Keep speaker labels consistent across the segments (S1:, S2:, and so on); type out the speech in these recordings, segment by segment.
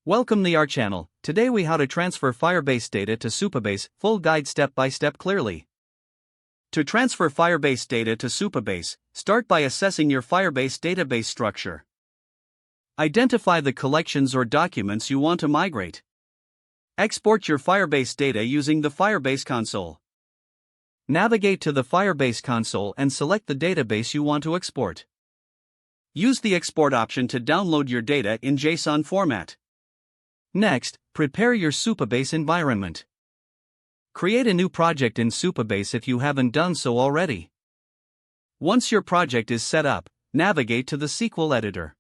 S1: Welcome to our channel. Today we how to transfer Firebase data to Supabase, full guide step by step clearly. To transfer Firebase data to Supabase, start by assessing your Firebase database structure. Identify the collections or documents you want to migrate. Export your Firebase data using the Firebase console. Navigate to the Firebase console and select the database you want to export. Use the export option to download your data in JSON format. Next, prepare your Supabase environment. Create a new project in Supabase if you haven't done so already. Once your project is set up, navigate to the SQL editor.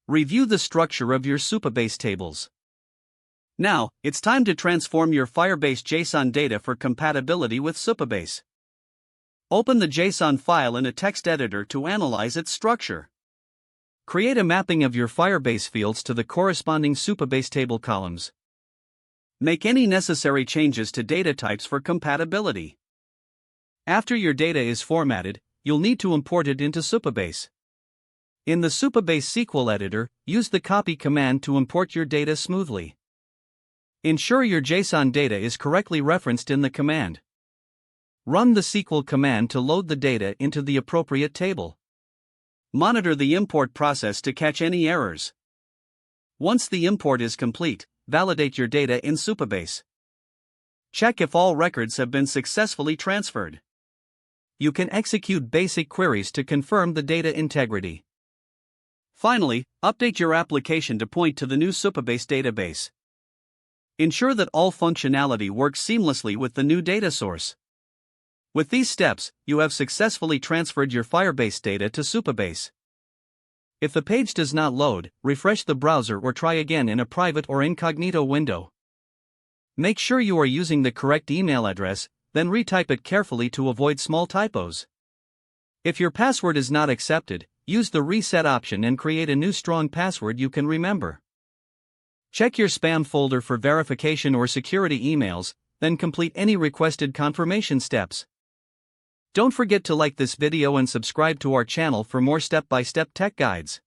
S1: Review the structure of your Supabase tables. Now, it's time to transform your Firebase JSON data for compatibility with Supabase. Open the JSON file in a text editor to analyze its structure. Create a mapping of your Firebase fields to the corresponding Supabase table columns. Make any necessary changes to data types for compatibility. After your data is formatted, you'll need to import it into Supabase. In the Supabase SQL editor, use the copy command to import your data smoothly. Ensure your JSON data is correctly referenced in the command. Run the SQL command to load the data into the appropriate table. Monitor the import process to catch any errors. Once the import is complete, validate your data in Supabase. Check if all records have been successfully transferred. You can execute basic queries to confirm the data integrity. Finally, update your application to point to the new Supabase database. Ensure that all functionality works seamlessly with the new data source. With these steps, you have successfully transferred your Firebase data to Supabase. If the page does not load, refresh the browser or try again in a private or incognito window. Make sure you are using the correct email address, then retype it carefully to avoid small typos. If your password is not accepted, use the reset option and create a new strong password you can remember. Check your spam folder for verification or security emails, then complete any requested confirmation steps. Don't forget to like this video and subscribe to our channel for more step-by-step tech guides.